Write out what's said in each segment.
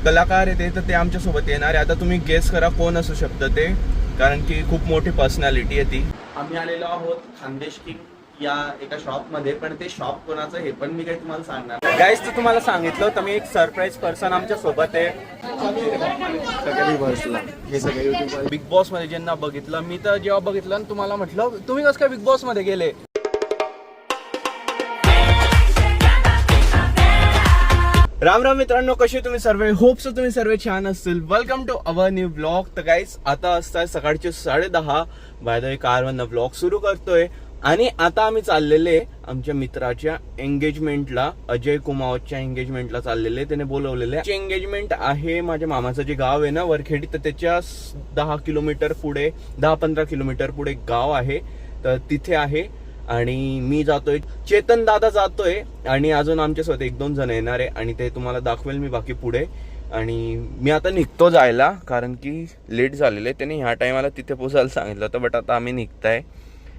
कलाकार आहे तर ते आमच्या सोबत येणार आहे. आता तुम्ही गेस करा कोण असू शकतं ते, कारण की खूप मोठी पर्सनॅलिटी आहे ती. आम्ही आलेलो आहोत खानदेश किंग या एका शॉप मध्ये, पण ते शॉप कोणाचं हे पण मी काही तुम्हाला सांगणार गाईस. तर तुम्हाला सांगितलं तर मी एक सरप्राईज पर्सन आमच्या सोबत आहे. बिग बॉस मध्ये ज्यांना बघितलं मी, तर जेव्हा बघितलं तुम्हाला म्हटलं तुम्ही कसं काय बिग बॉस मध्ये गेले. राम राम मित्रांनो, कसे तुम्ही सर्व? होप सो तुम्ही सर्व छान असतील. Welcome to our new blog. तर गाईस आता असतात सकाळचे 10:30. बाय द वे कारवरनं ब्लॉग सुरू करतोय आणि आता आम्ही चाललेले आमच्या मित्राच्या एंगेजमेंटला, अजय कुमावतच्या एंगेजमेंटला चाललेले. त्याने बोलवलेले. एंगेजमेंट आहे माझ्या मामाचं जे गाव आहे ना वरखेडी, तर त्याच्या 10 किलोमीटर पुढे, 10-15 किलोमीटर पुढे गाव आहे, तर तिथे आहे. आणि मी जातोय, चेतन दादा जातोय आणि अजून आमच्यासोबत 1-2 जण येणार आहे आणि ते तुम्हाला दाखवेल मी बाकी पुढे. आणि मी आता निघतो जायला, कारण की लेट झालेलं आहे. त्याने ह्या टायमाला तिथे पोचायला सांगितलं होतं, बट आता आम्ही निघताय.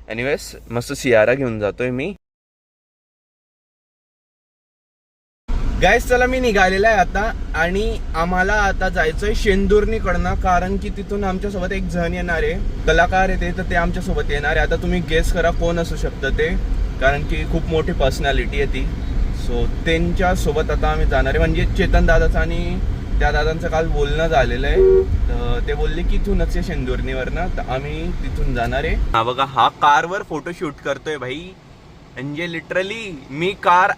एनिवेज मस्त सियारा घेऊन जातोय मी. गाईस चला, मी निघालेला आहे आता आणि आम्हाला आता जायचंय शेंदुर्णीकडनं, कारण की तिथून आमच्यासोबत एक जण येणार आहे. कलाकार आहे तर ते आमच्यासोबत येणार आहे. आता तुम्ही गेस करा कोण असू शकतं ते, कारण की खूप मोठी पर्सनॅलिटी आहे ती. सो त्यांच्यासोबत आता आम्ही जाणार आहे. म्हणजे चेतन दादाचं आणि त्या दादांचं काल बोलणं झालेलं आहे, तर ते बोलले की इथूनच आहे शेंदुर्णीवरनं, तर आम्ही तिथून जाणार आहे. हा बघा, हा कारवर फोटोशूट करतोय भाई. म्हणजे लिटरली मी कार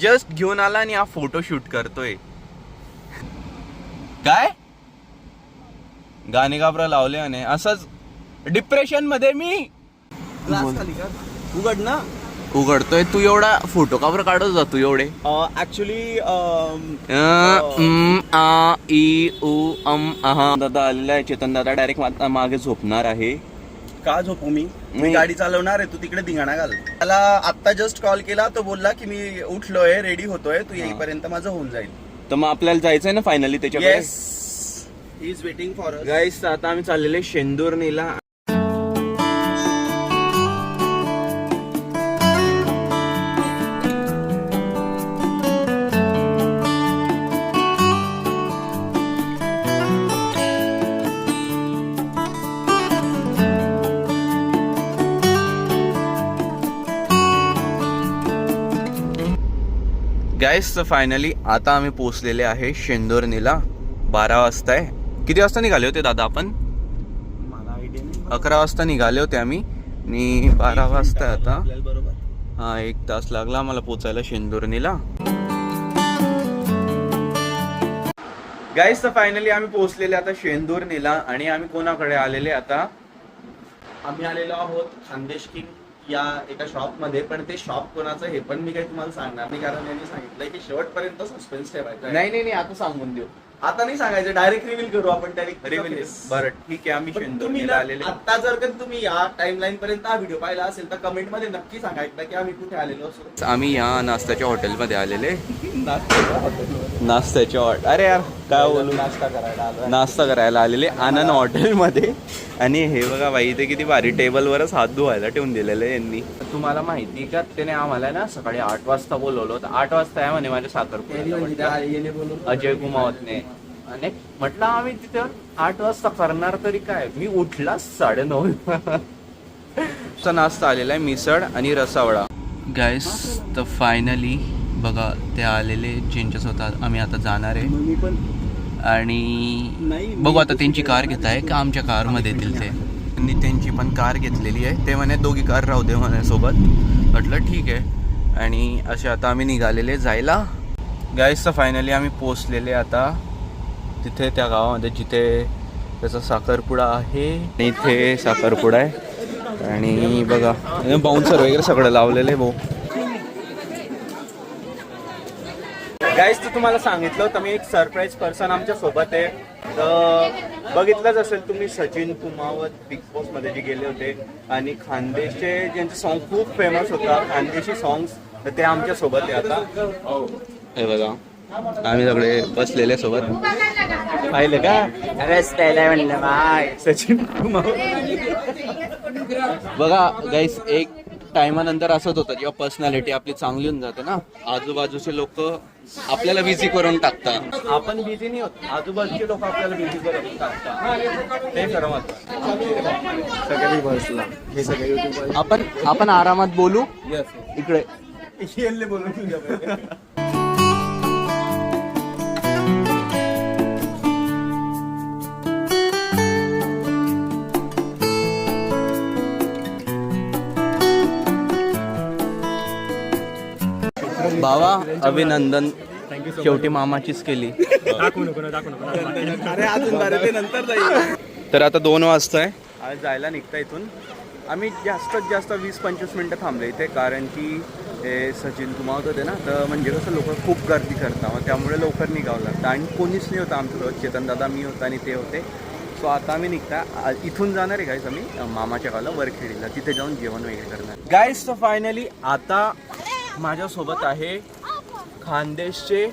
जस्ट घेऊन आला आणि हा फोटो शूट करतोय. काय गाणे गाबरा लावले आणि असंच डिप्रेशन मध्ये मी उघड ना, उघडतोय. तू एवढा फोटो काबर काढत जातो एवढे? ऍक्च्युली दादा आलेला आहे. चेतन दादा डायरेक्ट मागे झोपणार आहे. का झोपू मी गाडी चालवणार आहे, तू तिकडे धिंगाणा घाल. त्याला आता जस्ट कॉल केला, तो बोलला की मी उठलोय, रेडी होतोय, तू येईपर्यंत माझं होऊन जाईल. तर मग आपल्याला जायचंय ना फायनली त्याच्याकडे. Yes, he is waiting for us. Guys आता आम्ही चाललेले शेंदुर्णीला. गाईस तर फायनली आता आम्ही पोहोचलेले आहे शेंदुर्णीला. 12 वाजता आहे. किती वाजता निघाले होते दादा आपण? मला आयडिया नाही. 11 वाजता निघाले होते आम्ही आणि 12 वाजता आता. बरोबर. हा, 1 तास लागला आम्हाला पोचायला शेंदुर्णीला. गाईस तर फायनली आम्ही पोहोचलेले आता शेंदुर्णीला आणि आम्ही कोणाकडे आलेले आता? आम्ही आलेलो आहोत खानदेश किंग या एका शॉप मध्ये, पण ते शॉप कोणाचं हे पण मी काही तुम्हाला सांगणार नाही, कारण यांनी सांगितलंय की शेवटपर्यंत सस्पेन्स ठेवायचा. नाही आता सांगून देऊ. आता नाही सांगायचं, डायरेक्ट रिव्हील करू आपण. रिव्हील. बरं ठीक आहे, आम्ही शेंदुर्णीला आलेले. आता जर का तुम्ही या टाइमलाईन पर्यंत हा व्हिडिओ पाहिला असेल तर कमेंट मध्ये नक्की सांगायचं की आम्ही कुठे आलेलो असतो. आम्ही या नाश्त्याच्या हॉटेलमध्ये आलेले. नाश्त्याच्या हॉटेल, अरे यार काय बोलू, नाश्ता करायला आलेले आनंद हॉटेलमध्ये. आणि हे बघा बाई, इथे किती भारी टेबलवरच हात धुवायला ठेवून दिलेले यांनी. तुम्हाला माहिती का, त्याने आम्हाला ना सकाळी 8 वाजता बोलवलं होतं. 8 वाजता आहे म्हणे माझ्या साखरपुड्याला, अजय कुमावतने. आणि म्हटलं आम्ही तिथे 8 वाजता करणार तरी काय, मी उठला 9:30. नाश्ता आलेला आहे, मिसळ आणि रसावळा. गाईस तर फायनली बघा ते आलेले, ज्यांच्या स्वतः आम्ही आता जाणार आहे. मी पण आणि बघू आता त्यांची कार घेत आहे का आमच्या कारमध्ये येतील ते. त्यांनी त्यांची पण कार घेतलेली आहे. ते म्हणे दोघी कार राहू दे म्हणे सोबत. म्हटलं ठीक आहे. आणि असे आता आम्ही निघालेले जायला. गाईस तर फायनली आम्ही पोचलेले आता तिथे त्या गावामध्ये जिथे त्याचा साखरपुडा आहे. इथे साखरपुडा आहे आणि बघा बाउन्सर वगैरे सगळं लावलेलं आहे भाऊ. गाईस तर तुम्हाला सांगितलं तर मी एक सरप्राईज पर्सन आमच्या सोबत आहे. तर बघितलंच असेल तुम्ही, सचिन कुमावत बिग बॉस मध्ये जे गेले होते आणि खानदेशचे ज्यांचे सॉन्ग खूप फेमस होता, खानदेशी सॉंग्स, तर ते आमच्या सोबत आहे आता. हे बघा आम्ही सगळे बसलेले सोबत. पाहिलं का? सचिन कुमावत. बघा गाईस, एक टायमानंतर असंच होतं जेव्हा पर्सनॅलिटी आपली चांगली होऊन जाते ना, आजूबाजूचे लोक आपल्याला बिझी करून टाकता. आपण बिझी नाही होत, आजूबाजूचे लोक आपल्याला बिझी करून टाकतात. ते खरं मात्र सगळ्यांनी बसला हे सगळे आपण आरामात बोलू इकडे. बोलून तुझ्या बाबा अभिनंदन, शेवटी मामाचीच केली. अरे अजून बरं ते नंतर जाईल. तर आता 2 वाजताय, आज जायला निघता इथून. आम्ही जास्तीत जास्त 20-25 मिनटं थांबले इथे, कारण की हे सचिन कुमावत होते ना, तर म्हणजे कसं लोक खूप गर्दी करतात, मग त्यामुळे लवकर निघावं लागतं. आणि कोणीच नाही होतं आमच्यासोबत, चेतन दादा, मी होता आणि ते होते. सो आता आम्ही निघता, इथून जाणार आहे गाईस आम्ही मामाच्या गावाला वरखेडीला, तिथे जाऊन जेवण वगैरे करणार गाईस. तर फायनली आता माझ्यासोबत आहे खानदेशचे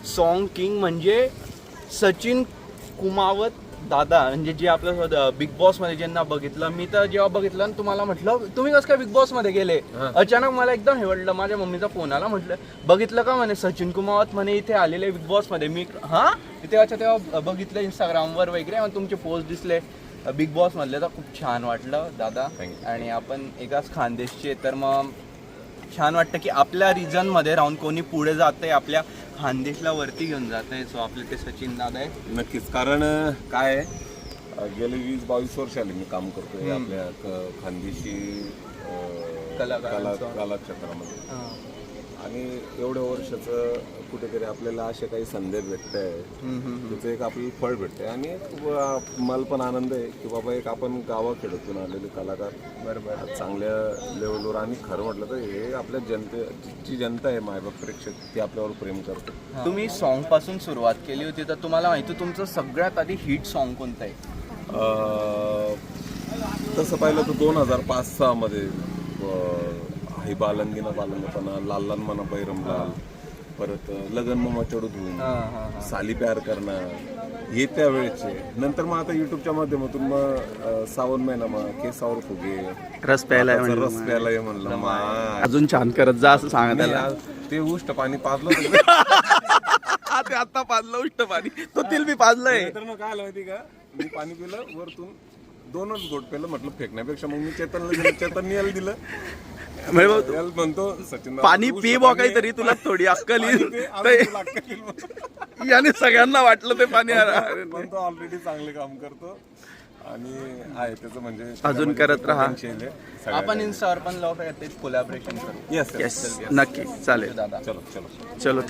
सॉन्ग किंग म्हणजे सचिन कुमावत दादा, म्हणजे जे आपल्या बिग बॉस मध्ये ज्यांना बघितलं. मी तर जेव्हा बघितलं ना, तुम्हाला म्हटलं तुम्ही कसं काय बिग बॉस मध्ये गेले, अचानक मला एकदम हे वाटलं. माझ्या मम्मीचा फोन आला, म्हटलं बघितलं का, म्हणे सचिन कुमावत म्हणे इथे आलेले बिग बॉस मध्ये. मी तेव्हा बघितलं इंस्टाग्रामवर वगैरे, मग तुमचे पोस्ट दिसले बिग बॉस मधले, तर खूप छान वाटलं दादा. आणि आपण एकाच खानदेशचे, तर मग छान वाटतं की आपल्या रिजनमध्ये राहून कोणी पुढे जातंय, आपल्या खानदेशला वरती घेऊन जातंय. सो आपले ते सचिन दादा आहे. नक्कीच, कारण काय आहे, गेले 20-22 वर्ष आले मी काम करतोय आपल्या खानदेशी कला क्षेत्रामध्ये. आणि एवढ्या वर्षाचं कुठेतरी आपल्याला असे काही संधी भेटत आहे, त्याचं एक आपल्याला फळ भेटतंय. आणि मला पण आनंद आहे की बाबा एक आपण गावाखेड्यातून आलेले कलाकार बरोबर चांगल्या लेवलवर. आणि खरं म्हटलं तर हे आपल्या जी जनता आहे, मायबाप प्रेक्षक, ती आपल्यावर प्रेम करते. तुम्ही सॉन्ग पासून सुरुवात केली होती, तर तुम्हाला माहिती तुमचं सगळ्यात आधी हिट सॉन्ग कोणतं आहे? तसं पाहिलं तर 2005-06 मध्ये ही बालंगीना बालंगपणा, लाल लाल मना बैरमलाल, परत लगन ममा चढू धुवून, साली प्यार करणार, हे त्यावेळेचे. नंतर मग आता युट्यूबच्या माध्यमातून मग सावन महिना मग केसावर फुगे, रस प्यायला म्हणलं अजून छान करत जा असं सांगा त्याला. ते उष्ट पाणी पाजलं ते आता पाजलं उष्ट पाणी, तो तिल मी पाजलंय. तर काय आलं माहिती का, मी पाणी पिलं वरतून 2च घोट पेलं, म्हटलं फेकण्यापेक्षा मग मी चेतनला दिलं, चेतनने याला दिलं. म्हणतो सचिन पाणी पी बॉ काहीतरी, तुला थोडी अक्कल येईल. याने सगळ्यांना वाटलं ते पाणी म्हणतो ऑलरेडी चांगले काम करतो आणि आहे त्याचं म्हणजे अजून करत राहा. आपण इन्स्टावर पण लॉक कोलॅबरेशन करू. येस नक्की चालेल दादा. चलो चलो चलो.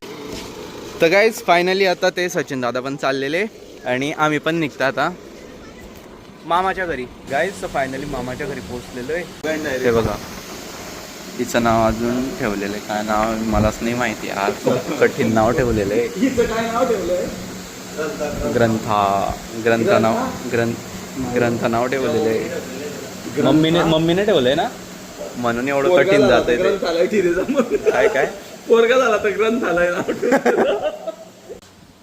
तर गाईज फायनली आता ते सचिन दादा पण चाललेले आणि आम्ही पण निघतो आता मामाच्या घरी. गाईज तर फायनली मामाच्या घरी पोहोचलेलो आहे. ते बघा, तिचं नाव अजून ठेवलेलं आहे, काय नाव मलाच नाही माहिती यार, खूप कठीण नाव ठेवलेलं आहे. ग्रंथ नाव ठेवलेलं आहे. मम्मीने ठेवलंय ना, म्हणून एवढं कठीण जात आहे. काय पोरगा झाला तर ग्रंथ आलाय ना.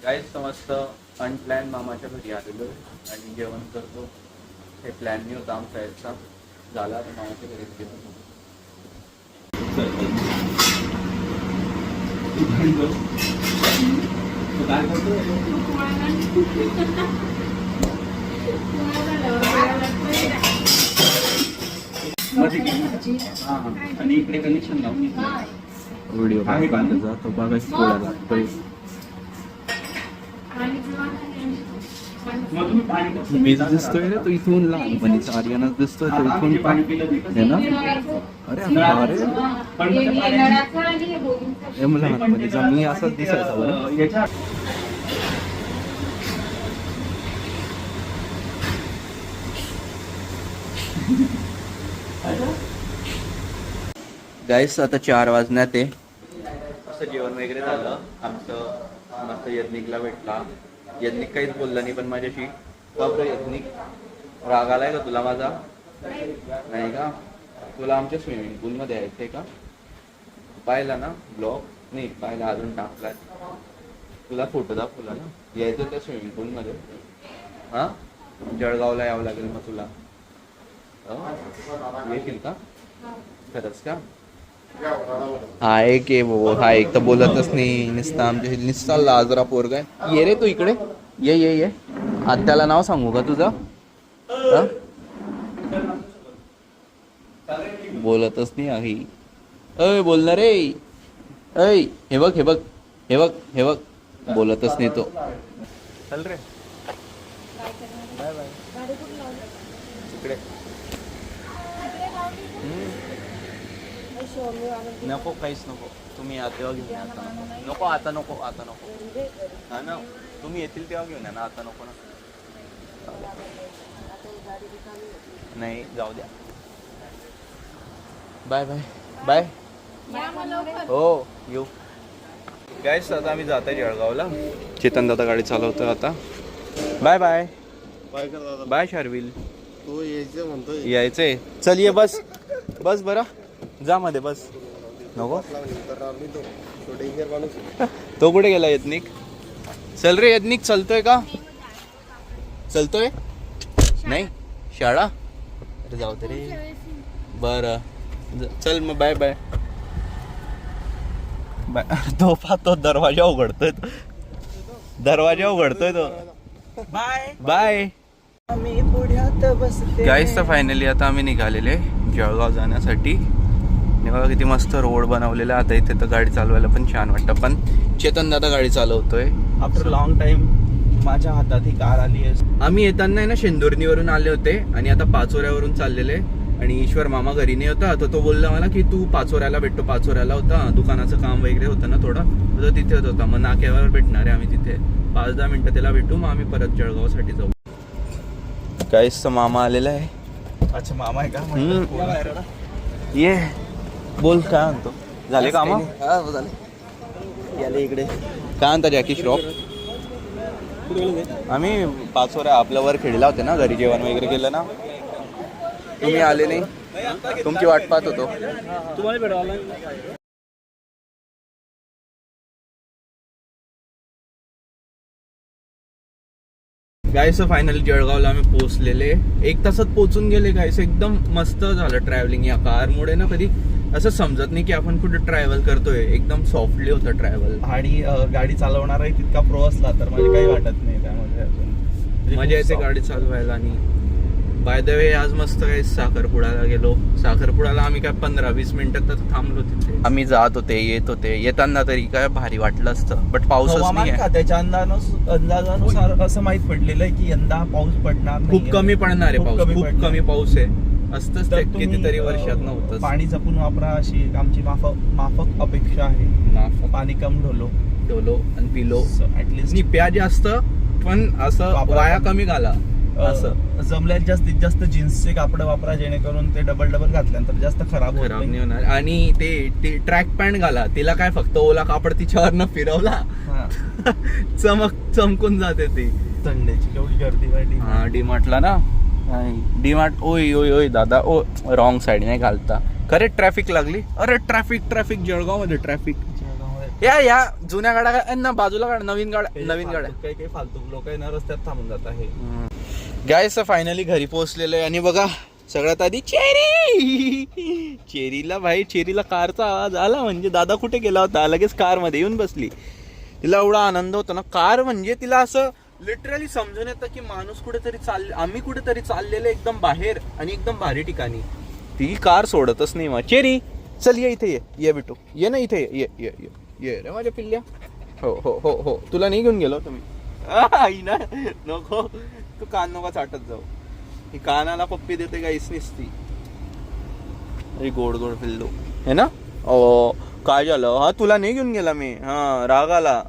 काय समजत अनप्लॅन मामाच्या घरी आलेलो आणि जेवण करतो. हे प्लॅन नाही होता आमचा याचा, झाला तर मामाच्या घरी जेवण. आणि इकडे कनेक्शन लावून व्हिडिओ आहे का तो बघायचं थोडा लागतोय. मीच दिसतोय रे, तो इथून लहानपणीचा आर्यनच दिसतोय, तो इथून आहे ना. अरे लहानपणीचा मी असाच दिसायचा बरं. गाईस आता 4 वाजण्यात आहे. असं जेवण वगैरे झालं आमचं, मस्त यज्ञिकला भेटला. यज्ञिक काहीच बोलला नाही पण माझ्याशी. बापरे यज्ञिक, राग आलाय का तुला माझा? नाही का? तुला आमच्या स्विमिंग पूलमध्ये यायचंय का? पाहिला ना ब्लॉग? नाही पाहिला, अजून टाकलाय. तुला फोटो दाखवला ना, यायचं त्या स्विमिंग पूलमध्ये. हां, जळगावला यावं लागेल मग तुला. येशील का खरंच का? हा एक आहे भाऊ, हा एक तर बोलतच नाही, नुसता आमच्या नुसता लाजरा पोरगा आहे. ये रे तू इकडे, ये ये ये. आत्याला नाव सांगू का तुझं? हा? बोलतच नाही आहे. अय बोलणार रे, अय हे बघ हे बघ हे बघ हे बघ, बोलतच नाही तो. चल रे बाय बाय. तिकडे नको, काहीच नको. तुम्ही या तेव्हा घेऊन या. आता नको. नको आता नको, आता नको. हा ना, तुम्ही येतील तेव्हा घेऊन या ना, आता नको ना. नाही जाऊ द्या. Bye bye bye. हो येऊ. गाईस आता आम्ही जात आहे जळगावला. चेतन दादा गाडी चालवतोय आता. Bye bye bye Sharvil. तो यायचं म्हणतोय. यायचंय, चल ये बस बस बरं, जा मध्ये बस. नको तो कुठे गेला यत्निक? चल रे यत्निक, चलतोय का? चलतोय नाही शाळा? अरे जाऊ दे रे. बरं चल मग बाय बाय बाय. तो पाहतो दरवाजा उघडतोय, दरवाजा उघडतोय तो. Bye bye. गाईस तर फायनली आता आम्ही निघालेले जळगाव जाण्यासाठी. बघा किती मस्त रोड बनवलेला. आता इथे तर गाडी चालवायला पण छान वाटतं. पण चेतन दादा गाडी चालवतोय. आफ्टर लॉंग टाइम माझ्या हातात ही कार आली आहे. आम्ही येताना आहे ना शेंदुर्णीवरून आले होते आणि आता पाचोऱ्यावरून चाललेले. आणि ईश्वर मामा घरी नाही होता, तर तो बोलला मला की तू पाचोऱ्याला भेटतो. पाचोऱ्याला होता, दुकानाचं काम वगैरे होतं ना थोडं, तो तिथेच होता. मग नाक्यावर भेटणार आहे आम्ही तिथे. 5-10 मिनिटं त्याला भेटू, मग आम्ही परत जळगावसाठी जाऊ. काहीच मामा आलेला आहे. अच्छा मामा आहे का? ये बोल काय म्हणतो. झाले काम? याले इकडे काय म्हणता जॅकी श्रॉफ? आम्ही पाचोऱ्या आपल्या वर खेळला होते ना, घरी जेवण वगैरे केलं ना. तुम्ही आले नाही, तुमची वाट पाहत होतो. तुम्हाला भेटायला गाईस फायनली जळगावला आम्ही पोहोचलेले. 1 तासात पोहोचून गेले गाईस. एकदम मस्त झालं ट्रॅव्हलिंग. या कारमुळे ना कधी असं समजत नाही की आपण कुठे ट्रॅव्हल करतोय. एकदम सॉफ्टली होतं ट्रॅव्हल. आणि गाडी चालवणाराही तितका प्रो असला तर म्हणजे काही वाटत नाही त्यामध्ये. अजून मजा येते गाडी चालवायला. आणि बाय द वे आज मस्त काही साखरपुड्याला गेलो. साखरपुड्याला आम्ही काय 15-20 मिनिटात तर थांबलो तिथे. आम्ही जात होते येत होते. येताना तरी काय भारी वाटलं असतं, बट पाऊसच हवामान नाही. खात्याच्या अंदाजानुसार असं माहित पडलेलं आहे की यंदा पाऊस पडणार नाही. खूप कमी पडणार आहे पाऊस, खूप पडणार. कमी पाऊस आहे. असतंच तर ते तुम्ही, कितीतरी वर्षात नव्हतं. पाणी जपून वापरा अशी आमची माफक अपेक्षा आहे. पाणी कम डोलो आणि पिलो. ऍटलीस्ट आणि प्या जास्त, पण असं वापरा. वाया कमी घाला. असं जमल्यात जास्तीत जास्त जीन्सचे कापड वापरा, जेणेकरून ते डबल त्यानंतर जास्त खराब होत खराब नाही नाही. होणार. आणि ते ट्रॅक पॅन्ट घाला, तिला काय फक्त ओला कापड तिच्यावरनं फिरवला हा. चमकून जाते ती. संडेची केवढी गर्दी वाढली. हा डीमार्टला ना, डीमार्ट. ओय ओय ओय दादा, ओ रॉंग साईड नाही घालता. खरे ट्रॅफिक लागली. अरे ट्रॅफिक जळगाव मध्ये ट्रॅफिक. या जुन्या गाड्या बाजूला गाड्या, नवीन गाड्या. काही फालतू लोक ना रस्त्यात थांबून जात आहे. गाईस फायनली घरी पोहोचलेलो आहे. आणि बघा सगळ्यात आधी चेरीला भाई, चेरीला कारचा आवाज आला म्हणजे दादा कुठे गेला होता, लगेच कार मध्ये येऊन बसली. तिला एवढा आनंद होतो ना. कार म्हणजे तिला असं लिटरली समजून येतं की माणूस कुठेतरी आम्ही कुठेतरी चाललेले एकदम बाहेर आणि एकदम भारी ठिकाणी. ती कार सोडतच नाही. मग चेरी चल ये इथे, ये बेटू ये ना इथे, ये रे माझ्या पिल्ल्या. हो तुला नाही घेऊन गेलो तुम्ही. ना नको, तू कान नका चाटत जाऊ. ही कानाला पप्पी देते गाईस निसती. अरे गोड पिल्लू है ना. काय झालं? हा तुला नाही घेऊन गेला मी. हा राग आला.